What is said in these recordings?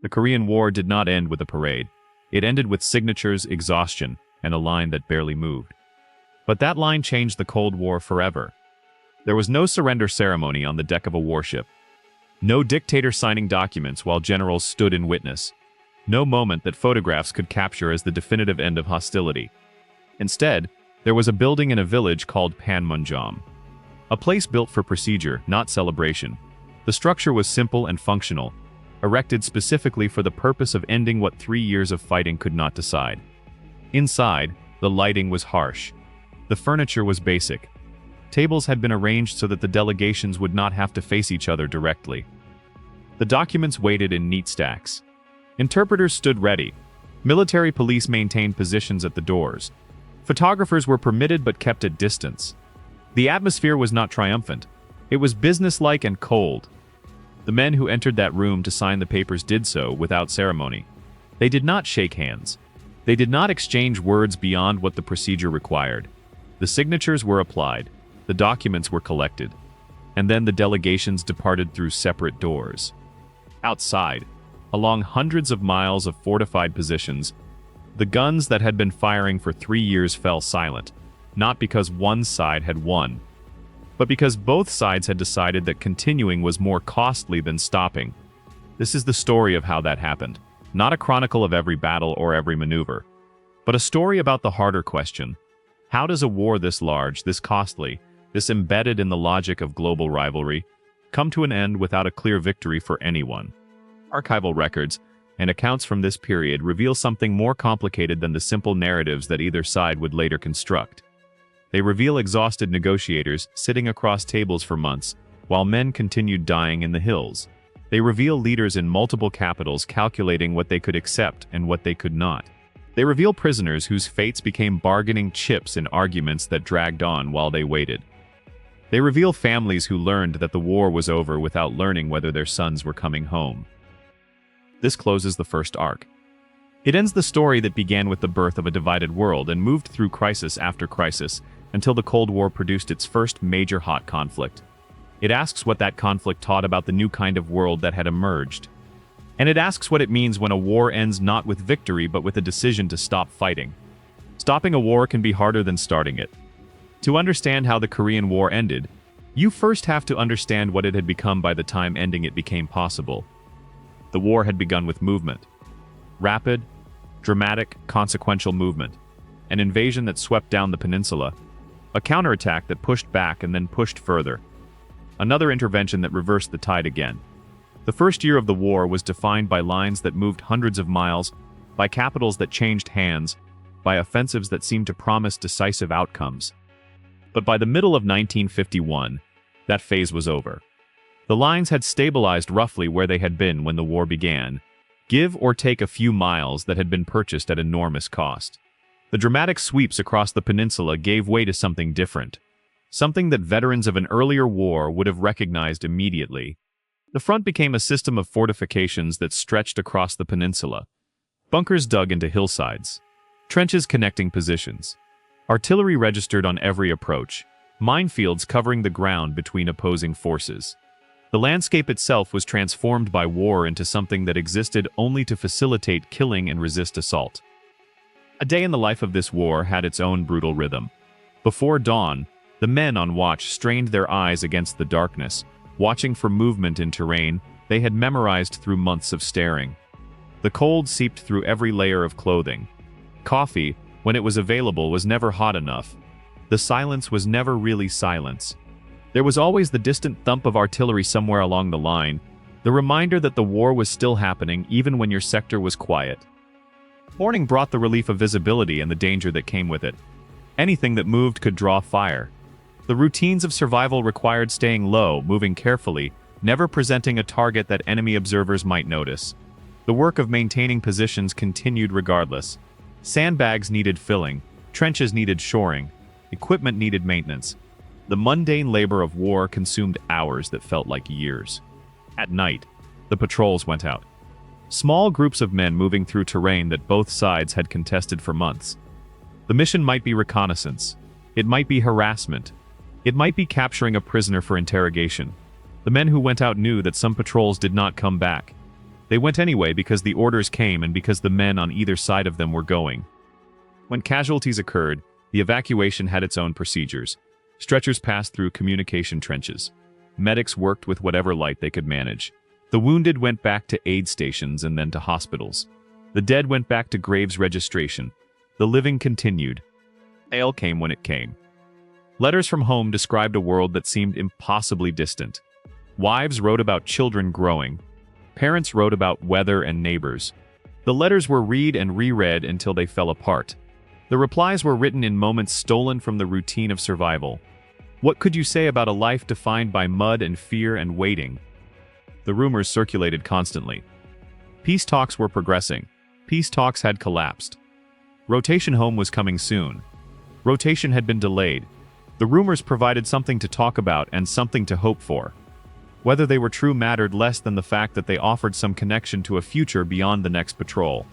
The Korean War did not end with a parade. It ended with signatures, exhaustion, and a line that barely moved. But that line changed the Cold War forever. There was no surrender ceremony on the deck of a warship. No dictator signing documents while generals stood in witness. No moment that photographs could capture as the definitive end of hostility. Instead, there was a building in a village called Panmunjom. A place built for procedure, not celebration. The structure was simple and functional, erected specifically for the purpose of ending what 3 years of fighting could not decide. Inside, the lighting was harsh. The furniture was basic. Tables had been arranged so that the delegations would not have to face each other directly. The documents waited in neat stacks. Interpreters stood ready. Military police maintained positions at the doors. Photographers were permitted but kept at distance. The atmosphere was not triumphant. It was businesslike and cold. The men who entered that room to sign the papers did so without ceremony. They did not shake hands. They did not exchange words beyond what the procedure required. The signatures were applied. The documents were collected. And then the delegations departed through separate doors. Outside, along hundreds of miles of fortified positions, the guns that had been firing for 3 years fell silent, not because one side had won, but because both sides had decided that continuing was more costly than stopping. This is the story of how that happened, not a chronicle of every battle or every maneuver, but a story about the harder question: how does a war this large, this costly, this embedded in the logic of global rivalry, come to an end without a clear victory for anyone? Archival records and accounts from this period reveal something more complicated than the simple narratives that either side would later construct. They reveal exhausted negotiators sitting across tables for months, while men continued dying in the hills. They reveal leaders in multiple capitals calculating what they could accept and what they could not. They reveal prisoners whose fates became bargaining chips in arguments that dragged on while they waited. They reveal families who learned that the war was over without learning whether their sons were coming home. This closes the first arc. It ends the story that began with the birth of a divided world and moved through crisis after crisis until the Cold War produced its first major hot conflict. It asks what that conflict taught about the new kind of world that had emerged. And it asks what it means when a war ends not with victory but with a decision to stop fighting. Stopping a war can be harder than starting it. To understand how the Korean War ended, you first have to understand what it had become by the time ending it became possible. The war had begun with movement. Rapid, dramatic, consequential movement. An invasion that swept down the peninsula. A counterattack that pushed back and then pushed further. Another intervention that reversed the tide again. The first year of the war was defined by lines that moved hundreds of miles, by capitals that changed hands, by offensives that seemed to promise decisive outcomes. But by the middle of 1951, that phase was over. The lines had stabilized roughly where they had been when the war began, give or take a few miles that had been purchased at enormous cost. The dramatic sweeps across the peninsula gave way to something different, something that veterans of an earlier war would have recognized immediately. The front became a system of fortifications that stretched across the peninsula, bunkers dug into hillsides, trenches connecting positions, artillery registered on every approach, minefields covering the ground between opposing forces. The landscape itself was transformed by war into something that existed only to facilitate killing and resist assault. A day in the life of this war had its own brutal rhythm. Before dawn, the men on watch strained their eyes against the darkness, watching for movement in terrain they had memorized through months of staring. The cold seeped through every layer of clothing. Coffee, when it was available, was never hot enough. The silence was never really silence. There was always the distant thump of artillery somewhere along the line, the reminder that the war was still happening even when your sector was quiet. Morning brought the relief of visibility and the danger that came with it. Anything that moved could draw fire. The routines of survival required staying low, moving carefully, never presenting a target that enemy observers might notice. The work of maintaining positions continued regardless. Sandbags needed filling, trenches needed shoring, equipment needed maintenance. The mundane labor of war consumed hours that felt like years. At night, the patrols went out. Small groups of men moving through terrain that both sides had contested for months. The mission might be reconnaissance. It might be harassment. It might be capturing a prisoner for interrogation. The men who went out knew that some patrols did not come back. They went anyway because the orders came and because the men on either side of them were going. When casualties occurred, the evacuation had its own procedures. Stretchers passed through communication trenches. Medics worked with whatever light they could manage. The wounded went back to aid stations and then to hospitals. The dead went back to graves registration. The living continued. Mail came when it came. Letters from home described a world that seemed impossibly distant. Wives wrote about children growing. Parents wrote about weather and neighbors. The letters were read and reread until they fell apart. The replies were written in moments stolen from the routine of survival. What could you say about a life defined by mud and fear and waiting? The rumors circulated constantly. Peace talks were progressing. Peace talks had collapsed. Rotation home was coming soon. Rotation had been delayed. The rumors provided something to talk about and something to hope for. Whether they were true mattered less than the fact that they offered some connection to a future beyond the next patrol.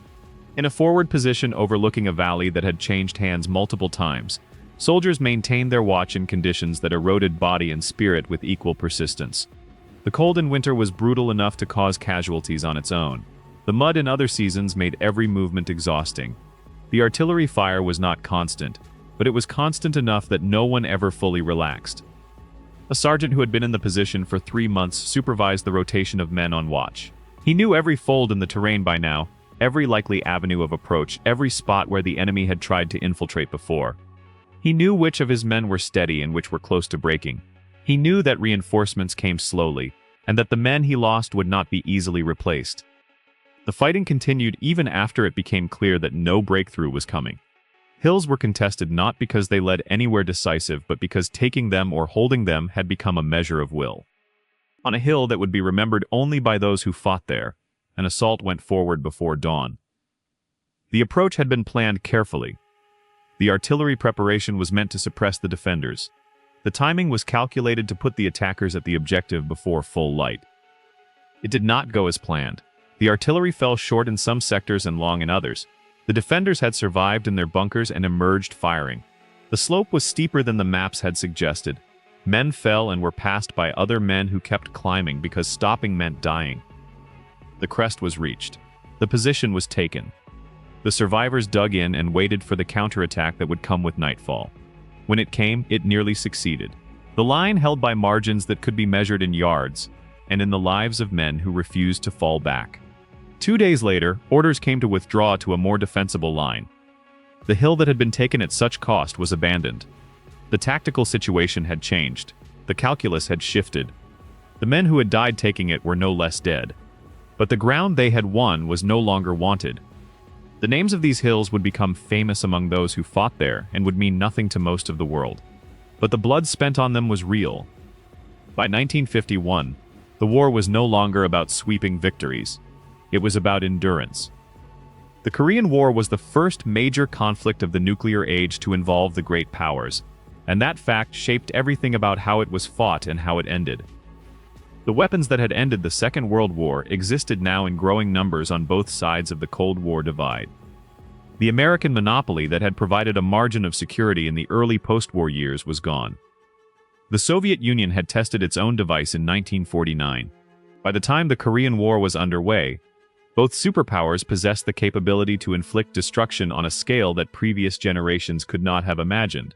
In a forward position overlooking a valley that had changed hands multiple times, soldiers maintained their watch in conditions that eroded body and spirit with equal persistence. The cold in winter was brutal enough to cause casualties on its own. The mud in other seasons made every movement exhausting. The artillery fire was not constant, but it was constant enough that no one ever fully relaxed. A sergeant who had been in the position for 3 months supervised the rotation of men on watch. He knew every fold in the terrain by now, every likely avenue of approach, every spot where the enemy had tried to infiltrate before. He knew which of his men were steady and which were close to breaking. He knew that reinforcements came slowly, and that the men he lost would not be easily replaced. The fighting continued even after it became clear that no breakthrough was coming. Hills were contested not because they led anywhere decisive, but because taking them or holding them had become a measure of will. On a hill that would be remembered only by those who fought there, an assault went forward before dawn. The approach had been planned carefully. The artillery preparation was meant to suppress the defenders. The timing was calculated to put the attackers at the objective before full light. It did not go as planned. The artillery fell short in some sectors and long in others. The defenders had survived in their bunkers and emerged firing. The slope was steeper than the maps had suggested. Men fell and were passed by other men who kept climbing because stopping meant dying. The crest was reached. The position was taken. The survivors dug in and waited for the counterattack that would come with nightfall. When it came, it nearly succeeded. The line held by margins that could be measured in yards, and in the lives of men who refused to fall back. 2 days later, orders came to withdraw to a more defensible line. The hill that had been taken at such cost was abandoned. The tactical situation had changed. The calculus had shifted. The men who had died taking it were no less dead. But the ground they had won was no longer wanted. The names of these hills would become famous among those who fought there and would mean nothing to most of the world. But the blood spent on them was real. By 1951, the war was no longer about sweeping victories. It was about endurance. The Korean War was the first major conflict of the nuclear age to involve the great powers, and that fact shaped everything about how it was fought and how it ended. The weapons that had ended the Second World War existed now in growing numbers on both sides of the Cold War divide. The American monopoly that had provided a margin of security in the early post-war years was gone. The Soviet Union had tested its own device in 1949. By the time the Korean War was underway, both superpowers possessed the capability to inflict destruction on a scale that previous generations could not have imagined.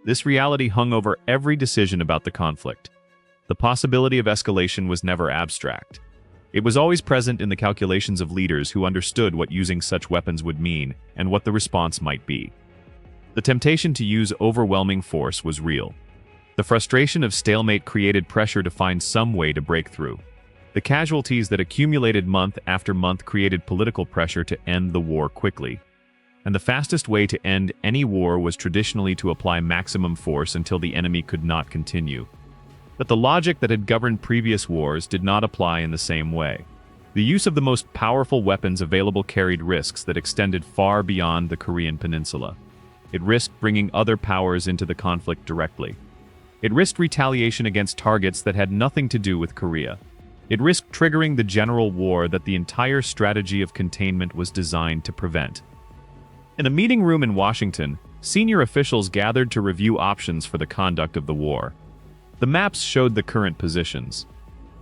This reality hung over every decision about the conflict. The possibility of escalation was never abstract. It was always present in the calculations of leaders who understood what using such weapons would mean and what the response might be. The temptation to use overwhelming force was real. The frustration of stalemate created pressure to find some way to break through. The casualties that accumulated month after month created political pressure to end the war quickly. And the fastest way to end any war was traditionally to apply maximum force until the enemy could not continue. But the logic that had governed previous wars did not apply in the same way. The use of the most powerful weapons available carried risks that extended far beyond the Korean peninsula. It risked bringing other powers into the conflict directly. It risked retaliation against targets that had nothing to do with Korea. It risked triggering the general war that the entire strategy of containment was designed to prevent. In a meeting room in Washington, senior officials gathered to review options for the conduct of the war. The maps showed the current positions.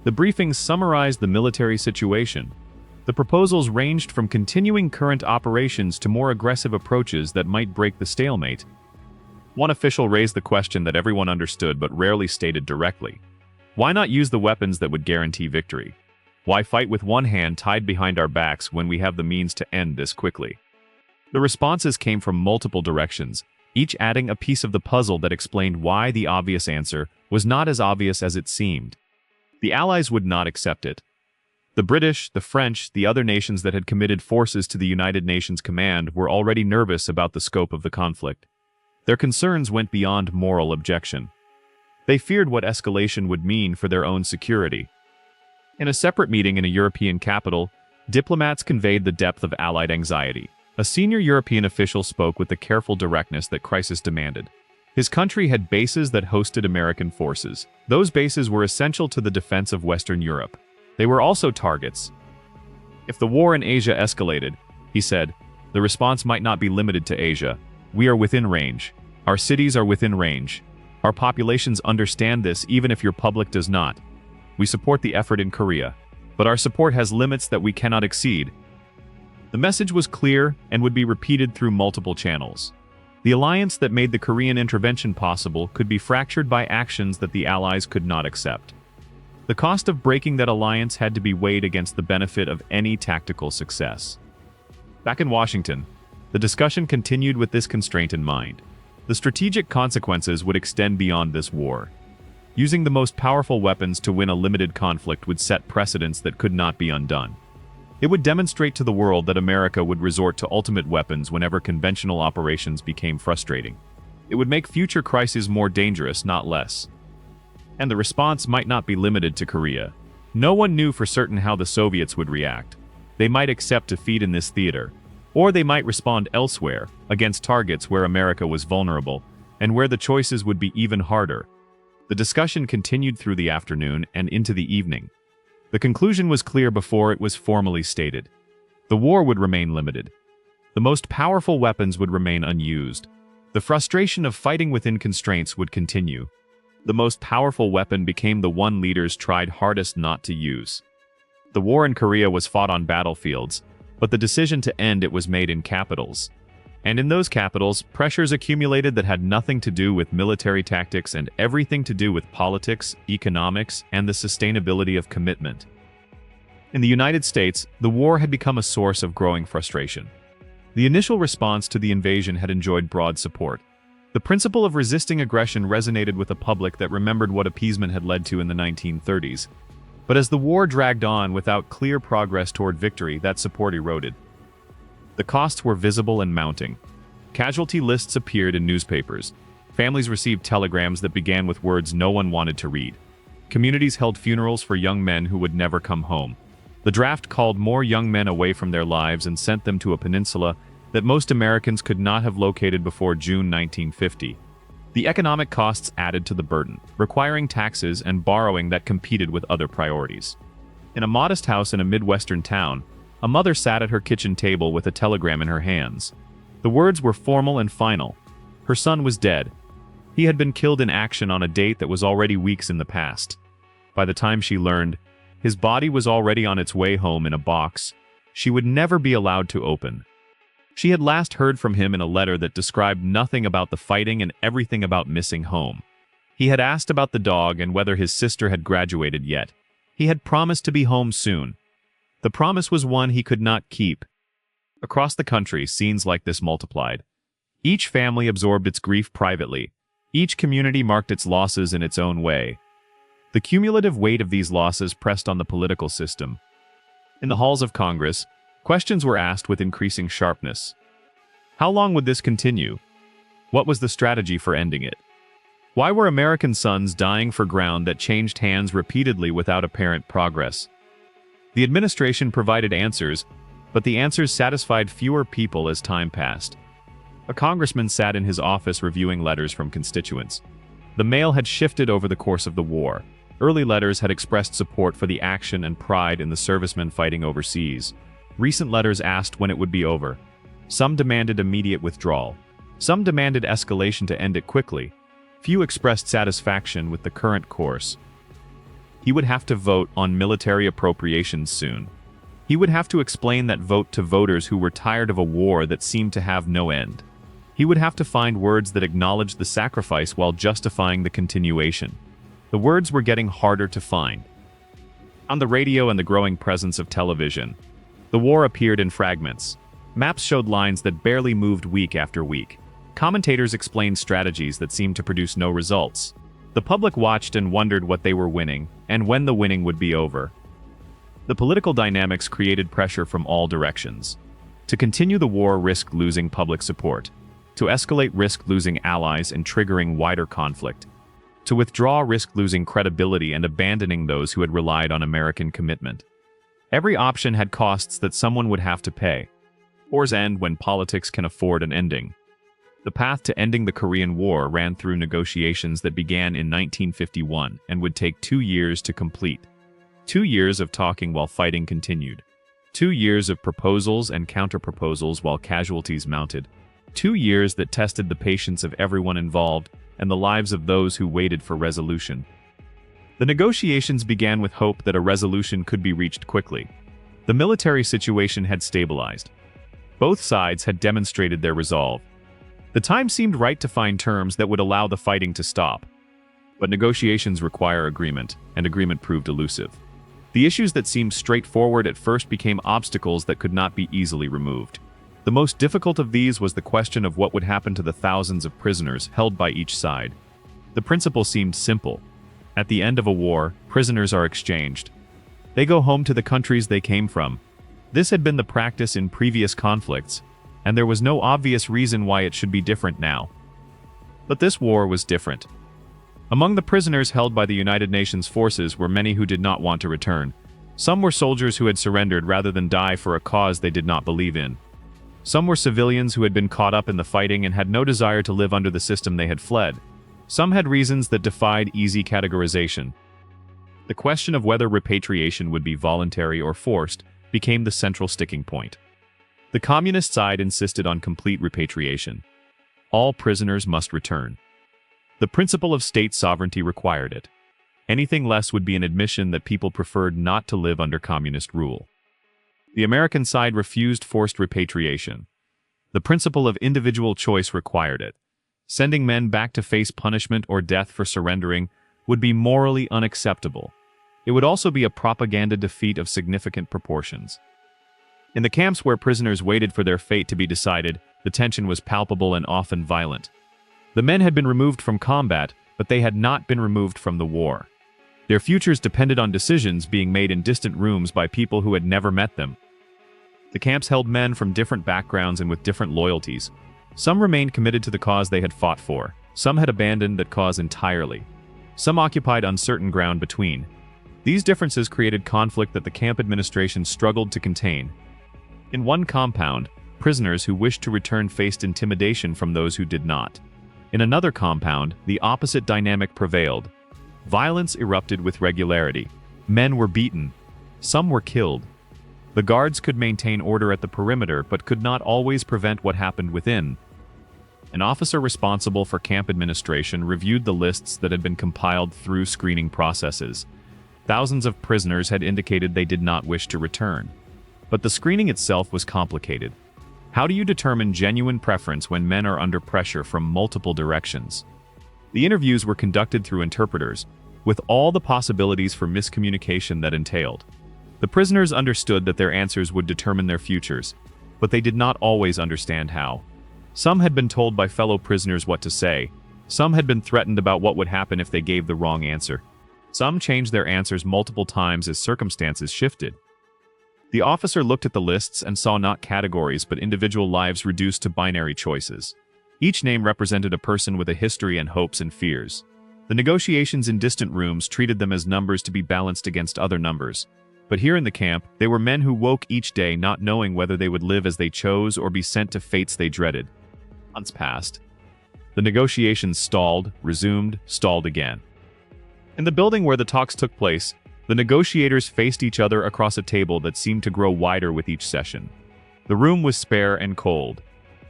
The briefings summarized the military situation. The proposals ranged from continuing current operations to more aggressive approaches that might break the stalemate. One official raised the question that everyone understood but rarely stated directly. Why not use the weapons that would guarantee victory? Why fight with one hand tied behind our backs when we have the means to end this quickly? The responses came from multiple directions, each adding a piece of the puzzle that explained why the obvious answer was not as obvious as it seemed. The Allies would not accept it. The British, the French, the other nations that had committed forces to the United Nations command were already nervous about the scope of the conflict. Their concerns went beyond moral objection. They feared what escalation would mean for their own security. In a separate meeting in a European capital, diplomats conveyed the depth of Allied anxiety. A senior European official spoke with the careful directness that crisis demanded. His country had bases that hosted American forces. Those bases were essential to the defense of Western Europe. They were also targets. If the war in Asia escalated, he said, the response might not be limited to Asia. We are within range. Our cities are within range. Our populations understand this even if your public does not. We support the effort in Korea, but our support has limits that we cannot exceed. The message was clear and would be repeated through multiple channels. The alliance that made the Korean intervention possible could be fractured by actions that the Allies could not accept. The cost of breaking that alliance had to be weighed against the benefit of any tactical success. Back in Washington, the discussion continued with this constraint in mind. The strategic consequences would extend beyond this war. Using the most powerful weapons to win a limited conflict would set precedents that could not be undone. It would demonstrate to the world that America would resort to ultimate weapons whenever conventional operations became frustrating. It would make future crises more dangerous, not less. And the response might not be limited to Korea. No one knew for certain how the Soviets would react. They might accept defeat in this theater, or they might respond elsewhere, against targets where America was vulnerable, and where the choices would be even harder. The discussion continued through the afternoon and into the evening. The conclusion was clear before it was formally stated. The war would remain limited. The most powerful weapons would remain unused. The frustration of fighting within constraints would continue. The most powerful weapon became the one leaders tried hardest not to use. The war in Korea was fought on battlefields, but the decision to end it was made in capitals. And in those capitals, pressures accumulated that had nothing to do with military tactics and everything to do with politics, economics, and the sustainability of commitment. In the United States, the war had become a source of growing frustration. The initial response to the invasion had enjoyed broad support. The principle of resisting aggression resonated with a public that remembered what appeasement had led to in the 1930s. But as the war dragged on without clear progress toward victory, that support eroded. The costs were visible and mounting. Casualty lists appeared in newspapers. Families received telegrams that began with words no one wanted to read. Communities held funerals for young men who would never come home. The draft called more young men away from their lives and sent them to a peninsula that most Americans could not have located before June 1950. The economic costs added to the burden, requiring taxes and borrowing that competed with other priorities. In a modest house in a Midwestern town, a mother sat at her kitchen table with a telegram in her hands. The words were formal and final. Her son was dead. He had been killed in action on a date that was already weeks in the past. By the time she learned, his body was already on its way home in a box she would never be allowed to open. She had last heard from him in a letter that described nothing about the fighting and everything about missing home. He had asked about the dog and whether his sister had graduated yet. He had promised to be home soon. The promise was one he could not keep. Across the country, scenes like this multiplied. Each family absorbed its grief privately. Each community marked its losses in its own way. The cumulative weight of these losses pressed on the political system. In the halls of Congress, questions were asked with increasing sharpness. How long would this continue? What was the strategy for ending it? Why were American sons dying for ground that changed hands repeatedly without apparent progress? The administration provided answers, but the answers satisfied fewer people as time passed. A congressman sat in his office reviewing letters from constituents. The mail had shifted over the course of the war. Early letters had expressed support for the action and pride in the servicemen fighting overseas. Recent letters asked when it would be over. Some demanded immediate withdrawal. Some demanded escalation to end it quickly. Few expressed satisfaction with the current course. He would have to vote on military appropriations soon. He would have to explain that vote to voters who were tired of a war that seemed to have no end. He would have to find words that acknowledged the sacrifice while justifying the continuation. The words were getting harder to find. On the radio and the growing presence of television, the war appeared in fragments. Maps showed lines that barely moved week after week. Commentators explained strategies that seemed to produce no results. The public watched and wondered what they were winning, and when the winning would be over. The political dynamics created pressure from all directions. To continue the war risked losing public support. To escalate risked losing allies and triggering wider conflict. To withdraw risked losing credibility and abandoning those who had relied on American commitment. Every option had costs that someone would have to pay. Wars end when politics can afford an ending. The path to ending the Korean War ran through negotiations that began in 1951 and would take 2 years to complete. 2 years of talking while fighting continued. 2 years of proposals and counter-proposals while casualties mounted. 2 years that tested the patience of everyone involved and the lives of those who waited for resolution. The negotiations began with hope that a resolution could be reached quickly. The military situation had stabilized. Both sides had demonstrated their resolve. The time seemed right to find terms that would allow the fighting to stop. But negotiations require agreement, and agreement proved elusive. The issues that seemed straightforward at first became obstacles that could not be easily removed. The most difficult of these was the question of what would happen to the thousands of prisoners held by each side. The principle seemed simple. At the end of a war, prisoners are exchanged. They go home to the countries they came from. This had been the practice in previous conflicts, and there was no obvious reason why it should be different now. But this war was different. Among the prisoners held by the United Nations forces were many who did not want to return. Some were soldiers who had surrendered rather than die for a cause they did not believe in. Some were civilians who had been caught up in the fighting and had no desire to live under the system they had fled. Some had reasons that defied easy categorization. The question of whether repatriation would be voluntary or forced became the central sticking point. The communist side insisted on complete repatriation. All prisoners must return. The principle of state sovereignty required it. Anything less would be an admission that people preferred not to live under communist rule. The American side refused forced repatriation. The principle of individual choice required it. Sending men back to face punishment or death for surrendering would be morally unacceptable. It would also be a propaganda defeat of significant proportions. In the camps where prisoners waited for their fate to be decided, the tension was palpable and often violent. The men had been removed from combat, but they had not been removed from the war. Their futures depended on decisions being made in distant rooms by people who had never met them. The camps held men from different backgrounds and with different loyalties. Some remained committed to the cause they had fought for. Some had abandoned that cause entirely. Some occupied uncertain ground between. These differences created conflict that the camp administration struggled to contain. In one compound, prisoners who wished to return faced intimidation from those who did not. In another compound, the opposite dynamic prevailed. Violence erupted with regularity. Men were beaten. Some were killed. The guards could maintain order at the perimeter but could not always prevent what happened within. An officer responsible for camp administration reviewed the lists that had been compiled through screening processes. Thousands of prisoners had indicated they did not wish to return. But the screening itself was complicated. How do you determine genuine preference when men are under pressure from multiple directions? The interviews were conducted through interpreters, with all the possibilities for miscommunication that entailed. The prisoners understood that their answers would determine their futures, but they did not always understand how. Some had been told by fellow prisoners what to say. Some had been threatened about what would happen if they gave the wrong answer. Some changed their answers multiple times as circumstances shifted. The officer looked at the lists and saw not categories but individual lives reduced to binary choices. Each name represented a person with a history and hopes and fears. The negotiations in distant rooms treated them as numbers to be balanced against other numbers. But here in the camp, they were men who woke each day not knowing whether they would live as they chose or be sent to fates they dreaded. Months passed. The negotiations stalled, resumed, stalled again. In the building where the talks took place, the negotiators faced each other across a table that seemed to grow wider with each session. The room was spare and cold.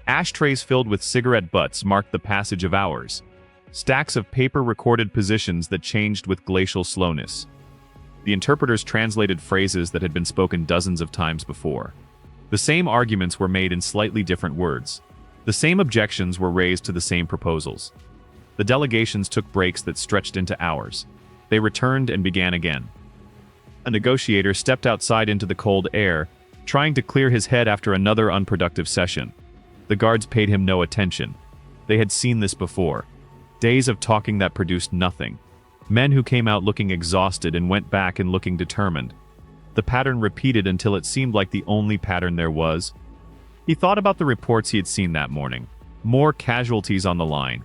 Ashtrays filled with cigarette butts marked the passage of hours. Stacks of paper recorded positions that changed with glacial slowness. The interpreters translated phrases that had been spoken dozens of times before. The same arguments were made in slightly different words. The same objections were raised to the same proposals. The delegations took breaks that stretched into hours. They returned and began again. A negotiator stepped outside into the cold air, trying to clear his head after another unproductive session. The guards paid him no attention. They had seen this before. Days of talking that produced nothing. Men who came out looking exhausted and went back and looking determined. The pattern repeated until it seemed like the only pattern there was. He thought about the reports he had seen that morning. More casualties on the line.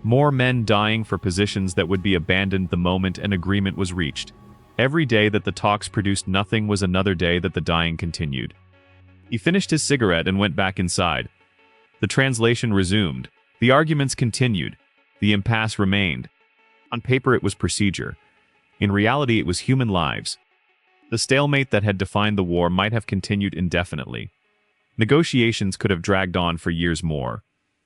More men dying for positions that would be abandoned the moment an agreement was reached. Every day that the talks produced nothing was another day that the dying continued. He finished his cigarette and went back inside. The translation resumed. The arguments continued. The impasse remained. On paper it was procedure. In reality it was human lives. The stalemate that had defined the war might have continued indefinitely. Negotiations could have dragged on for years more,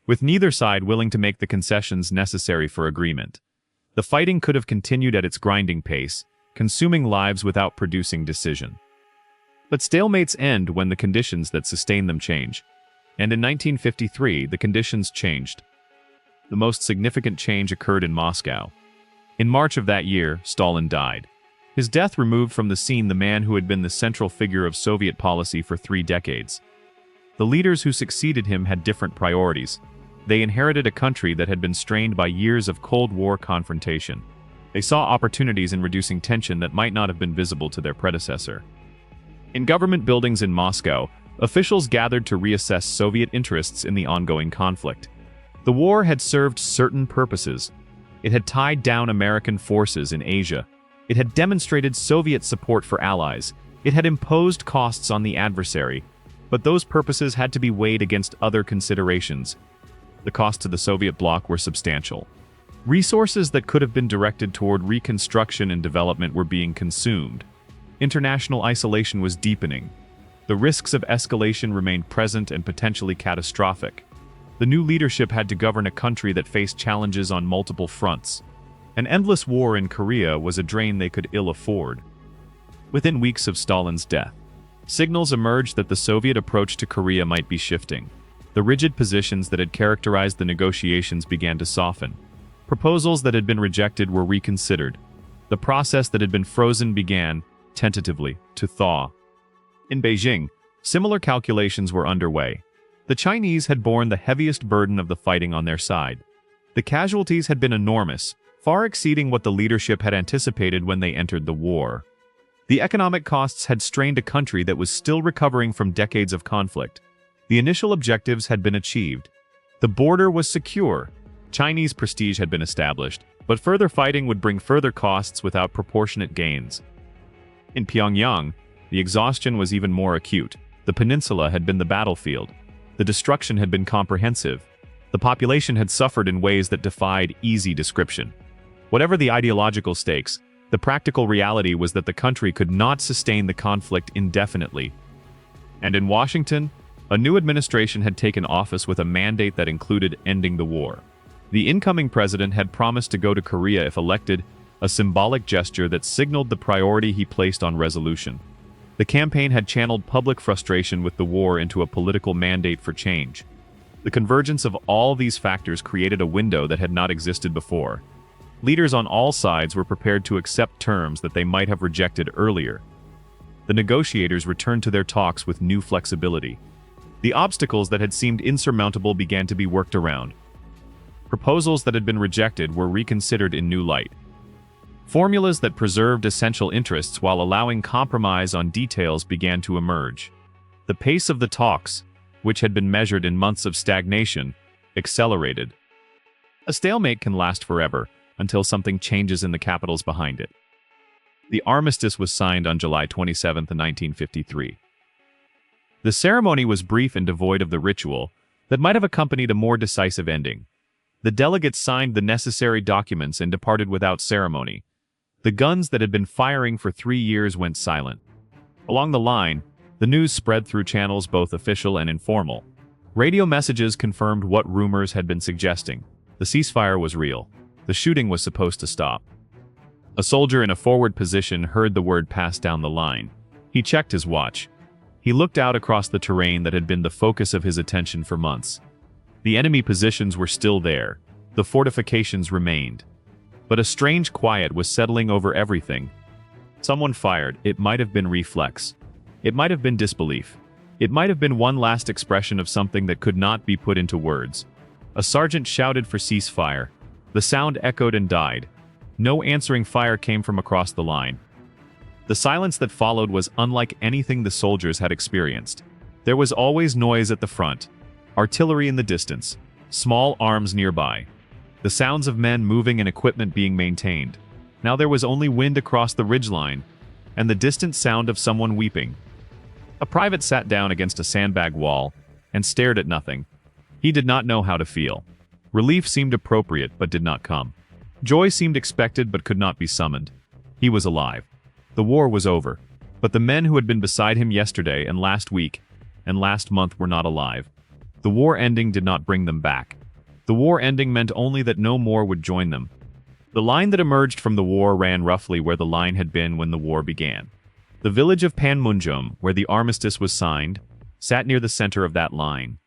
with neither side willing to make the concessions necessary for agreement. The fighting could have continued at its grinding pace, consuming lives without producing decision. But stalemates end when the conditions that sustain them change. And in 1953, the conditions changed. The most significant change occurred in Moscow. In March of that year, Stalin died. His death removed from the scene the man who had been the central figure of Soviet policy for 3 decades. The leaders who succeeded him had different priorities. They inherited a country that had been strained by years of Cold War confrontation. They saw opportunities in reducing tension that might not have been visible to their predecessor. In government buildings in Moscow, officials gathered to reassess Soviet interests in the ongoing conflict. The war had served certain purposes. It had tied down American forces in Asia. It had demonstrated Soviet support for allies. It had imposed costs on the adversary. But those purposes had to be weighed against other considerations. The costs to the Soviet bloc were substantial. Resources that could have been directed toward reconstruction and development were being consumed. International isolation was deepening. The risks of escalation remained present and potentially catastrophic. The new leadership had to govern a country that faced challenges on multiple fronts. An endless war in Korea was a drain they could ill afford. Within weeks of Stalin's death, signals emerged that the Soviet approach to Korea might be shifting. The rigid positions that had characterized the negotiations began to soften. Proposals that had been rejected were reconsidered. The process that had been frozen began, tentatively, to thaw. In Beijing, similar calculations were underway. The Chinese had borne the heaviest burden of the fighting on their side. The casualties had been enormous, far exceeding what the leadership had anticipated when they entered the war. The economic costs had strained a country that was still recovering from decades of conflict. The initial objectives had been achieved. The border was secure. Chinese prestige had been established, but further fighting would bring further costs without proportionate gains. In Pyongyang, the exhaustion was even more acute. The peninsula had been the battlefield. The destruction had been comprehensive. The population had suffered in ways that defied easy description. Whatever the ideological stakes, the practical reality was that the country could not sustain the conflict indefinitely. And in Washington, a new administration had taken office with a mandate that included ending the war. The incoming president had promised to go to Korea if elected, a symbolic gesture that signaled the priority he placed on resolution. The campaign had channeled public frustration with the war into a political mandate for change. The convergence of all these factors created a window that had not existed before. Leaders on all sides were prepared to accept terms that they might have rejected earlier. The negotiators returned to their talks with new flexibility. The obstacles that had seemed insurmountable began to be worked around. Proposals that had been rejected were reconsidered in new light. Formulas that preserved essential interests while allowing compromise on details began to emerge. The pace of the talks, which had been measured in months of stagnation, accelerated. A stalemate can last forever, until something changes in the capitals behind it. The Armistice was signed on July 27, 1953. The ceremony was brief and devoid of the ritual that might have accompanied a more decisive ending. The delegates signed the necessary documents and departed without ceremony. The guns that had been firing for 3 years went silent. Along the line, the news spread through channels both official and informal. Radio messages confirmed what rumors had been suggesting. The ceasefire was real. The shooting was supposed to stop. A soldier in a forward position heard the word pass down the line. He checked his watch. He looked out across the terrain that had been the focus of his attention for months. The enemy positions were still there. The fortifications remained. But a strange quiet was settling over everything. Someone fired. It might have been reflex. It might have been disbelief. It might have been one last expression of something that could not be put into words. A sergeant shouted for ceasefire. The sound echoed and died. No answering fire came from across the line. The silence that followed was unlike anything the soldiers had experienced. There was always noise at the front, artillery in the distance, small arms nearby, the sounds of men moving and equipment being maintained. Now there was only wind across the ridgeline, and the distant sound of someone weeping. A private sat down against a sandbag wall and stared at nothing. He did not know how to feel. Relief seemed appropriate but did not come. Joy seemed expected but could not be summoned. He was alive. The war was over, but the men who had been beside him yesterday and last week and last month were not alive. The war ending did not bring them back. The war ending meant only that no more would join them. The line that emerged from the war ran roughly where the line had been when the war began. The village of Panmunjom, where the armistice was signed, sat near the center of that line.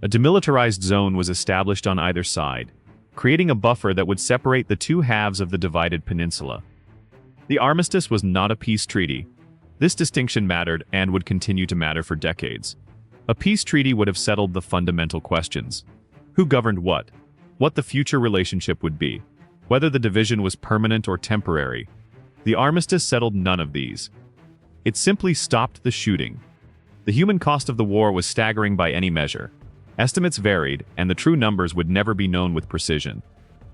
A demilitarized zone was established on either side, creating a buffer that would separate the two halves of the divided peninsula. The armistice was not a peace treaty. This distinction mattered and would continue to matter for decades. A peace treaty would have settled the fundamental questions. Who governed what? What the future relationship would be? Whether the division was permanent or temporary? The armistice settled none of these. It simply stopped the shooting. The human cost of the war was staggering by any measure. Estimates varied, and the true numbers would never be known with precision.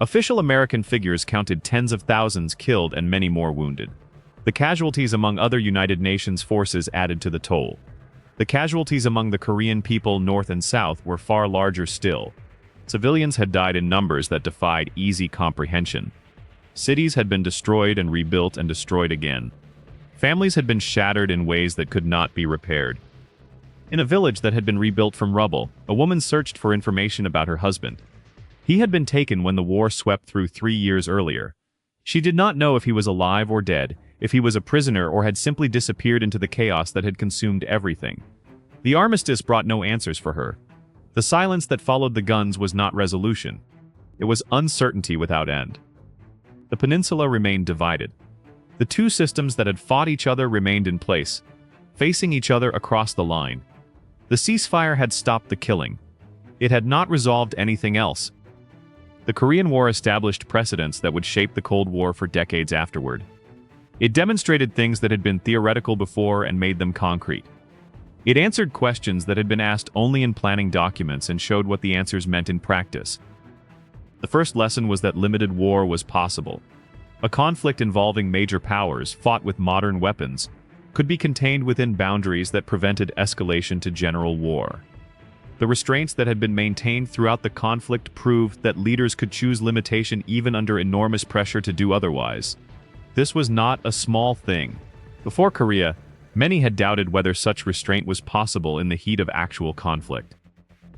Official American figures counted tens of thousands killed and many more wounded. The casualties among other United Nations forces added to the toll. The casualties among the Korean people north and south were far larger still. Civilians had died in numbers that defied easy comprehension. Cities had been destroyed and rebuilt and destroyed again. Families had been shattered in ways that could not be repaired. In a village that had been rebuilt from rubble, a woman searched for information about her husband. He had been taken when the war swept through 3 years earlier. She did not know if he was alive or dead, if he was a prisoner or had simply disappeared into the chaos that had consumed everything. The armistice brought no answers for her. The silence that followed the guns was not resolution. It was uncertainty without end. The peninsula remained divided. The two systems that had fought each other remained in place, facing each other across the line. The ceasefire had stopped the killing. It had not resolved anything else. The Korean War established precedents that would shape the Cold War for decades afterward. It demonstrated things that had been theoretical before and made them concrete. It answered questions that had been asked only in planning documents and showed what the answers meant in practice. The first lesson was that limited war was possible. A conflict involving major powers, fought with modern weapons, could be contained within boundaries that prevented escalation to general war. The restraints that had been maintained throughout the conflict proved that leaders could choose limitation even under enormous pressure to do otherwise. This was not a small thing. Before Korea, many had doubted whether such restraint was possible in the heat of actual conflict.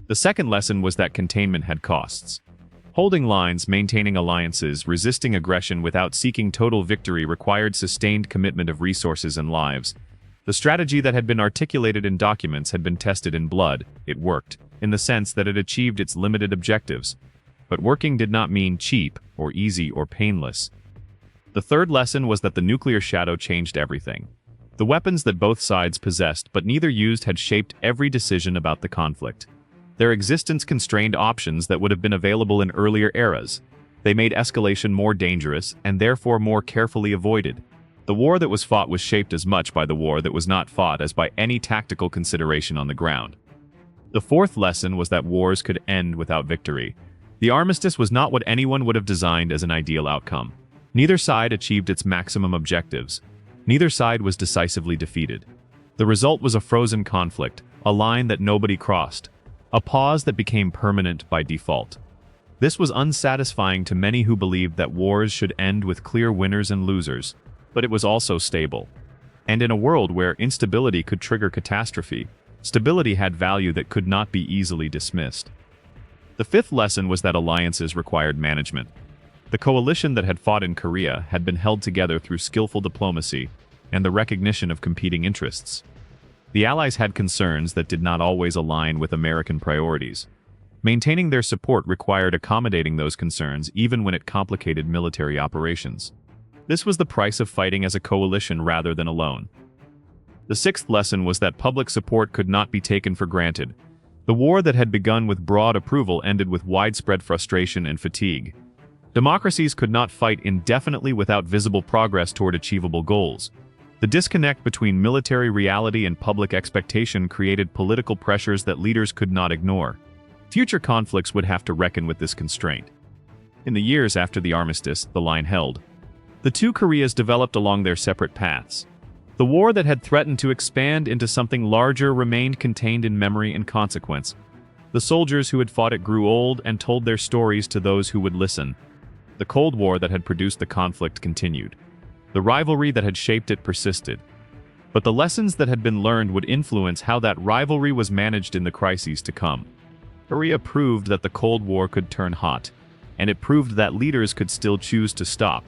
The second lesson was that containment had costs. Holding lines, maintaining alliances, resisting aggression without seeking total victory required sustained commitment of resources and lives. The strategy that had been articulated in documents had been tested in blood. It worked, in the sense that it achieved its limited objectives. But working did not mean cheap, or easy, or painless. The third lesson was that the nuclear shadow changed everything. The weapons that both sides possessed but neither used had shaped every decision about the conflict. Their existence constrained options that would have been available in earlier eras. They made escalation more dangerous and therefore more carefully avoided. The war that was fought was shaped as much by the war that was not fought as by any tactical consideration on the ground. The fourth lesson was that wars could end without victory. The armistice was not what anyone would have designed as an ideal outcome. Neither side achieved its maximum objectives. Neither side was decisively defeated. The result was a frozen conflict, a line that nobody crossed, a pause that became permanent by default. This was unsatisfying to many who believed that wars should end with clear winners and losers, but it was also stable. And in a world where instability could trigger catastrophe, stability had value that could not be easily dismissed. The fifth lesson was that alliances required management. The coalition that had fought in Korea had been held together through skillful diplomacy and the recognition of competing interests. The Allies had concerns that did not always align with American priorities. Maintaining their support required accommodating those concerns even when it complicated military operations. This was the price of fighting as a coalition rather than alone. The sixth lesson was that public support could not be taken for granted. The war that had begun with broad approval ended with widespread frustration and fatigue. Democracies could not fight indefinitely without visible progress toward achievable goals. The disconnect between military reality and public expectation created political pressures that leaders could not ignore. Future conflicts would have to reckon with this constraint. In the years after the Armistice, the line held. The two Koreas developed along their separate paths. The war that had threatened to expand into something larger remained contained in memory and consequence. The soldiers who had fought it grew old and told their stories to those who would listen. The Cold War that had produced the conflict continued. The rivalry that had shaped it persisted. But the lessons that had been learned would influence how that rivalry was managed in the crises to come. Korea proved that the Cold War could turn hot, and it proved that leaders could still choose to stop,